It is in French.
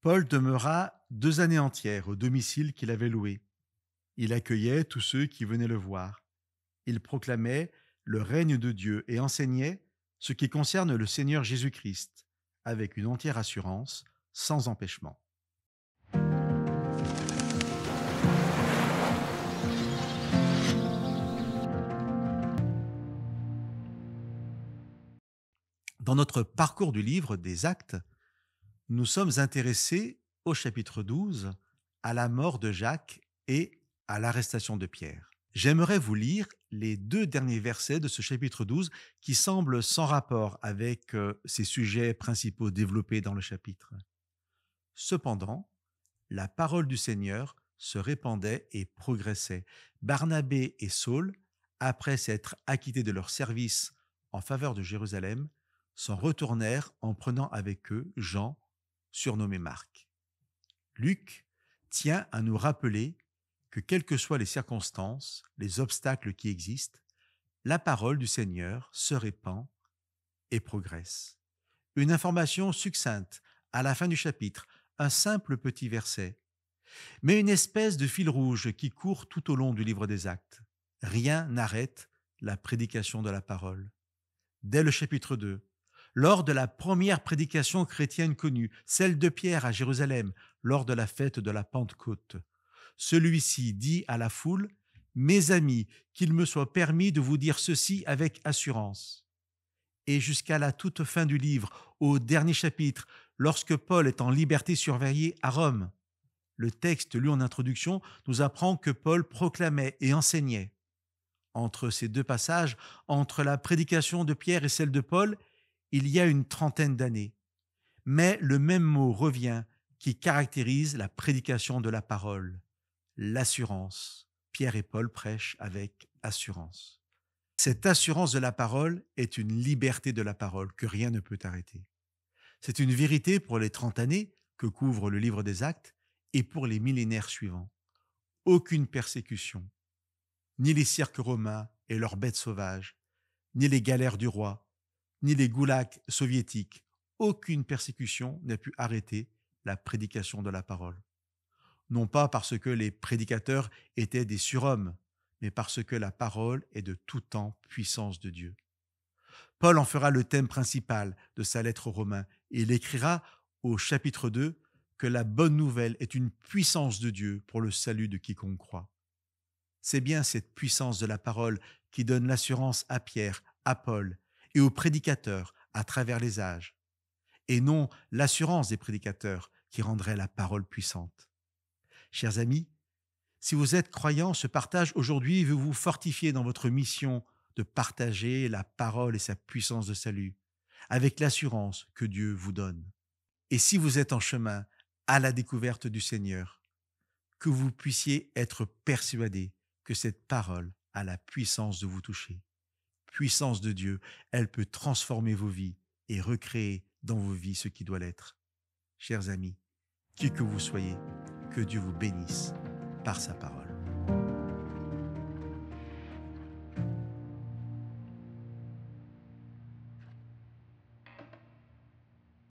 Paul demeura 2 années entières au domicile qu'il avait loué. Il accueillait tous ceux qui venaient le voir. Il proclamait le règne de Dieu et enseignait ce qui concerne le Seigneur Jésus-Christ, avec une entière assurance, sans empêchement. Dans notre parcours du livre des Actes, nous sommes intéressés au chapitre 12, à la mort de Jacques et à l'arrestation de Pierre. J'aimerais vous lire les 2 derniers versets de ce chapitre 12 qui semblent sans rapport avec ces sujets principaux développés dans le chapitre. Cependant, la parole du Seigneur se répandait et progressait. Barnabé et Saul, après s'être acquittés de leur service en faveur de Jérusalem, s'en retournèrent en prenant avec eux Jean, surnommé Marc. Luc tient à nous rappeler que quelles que soient les circonstances, les obstacles qui existent, la parole du Seigneur se répand et progresse. Une information succincte à la fin du chapitre, un simple petit verset, mais une espèce de fil rouge qui court tout au long du livre des Actes. Rien n'arrête la prédication de la parole. Dès le chapitre 2, lors de la première prédication chrétienne connue, celle de Pierre à Jérusalem, lors de la fête de la Pentecôte, celui-ci dit à la foule, « Mes amis, qu'il me soit permis de vous dire ceci avec assurance. » Et jusqu'à la toute fin du livre, au dernier chapitre, lorsque Paul est en liberté surveillée à Rome, le texte lu en introduction nous apprend que Paul proclamait et enseignait. Entre ces 2 passages, entre la prédication de Pierre et celle de Paul, il y a une trentaine d'années. Mais le même mot revient qui caractérise la prédication de la parole, l'assurance. Pierre et Paul prêchent avec assurance. Cette assurance de la parole est une liberté de la parole que rien ne peut arrêter. C'est une vérité pour les 30 années que couvre le livre des Actes et pour les millénaires suivants. Aucune persécution, ni les cirques romains et leurs bêtes sauvages, ni les galères du roi, ni les goulags soviétiques, aucune persécution n'a pu arrêter la prédication de la parole. Non pas parce que les prédicateurs étaient des surhommes, mais parce que la parole est de tout temps puissance de Dieu. Paul en fera le thème principal de sa lettre aux Romains et il écrira au chapitre 2 que la bonne nouvelle est une puissance de Dieu pour le salut de quiconque croit. C'est bien cette puissance de la parole qui donne l'assurance à Pierre, à Paul et aux prédicateurs à travers les âges, et non l'assurance des prédicateurs qui rendrait la parole puissante. Chers amis, si vous êtes croyants, ce partage aujourd'hui veut vous fortifier dans votre mission de partager la parole et sa puissance de salut, avec l'assurance que Dieu vous donne. Et si vous êtes en chemin à la découverte du Seigneur, que vous puissiez être persuadés que cette parole a la puissance de vous toucher. Puissance de Dieu, elle peut transformer vos vies et recréer dans vos vies ce qui doit l'être. Chers amis, qui que vous soyez, que Dieu vous bénisse par sa parole.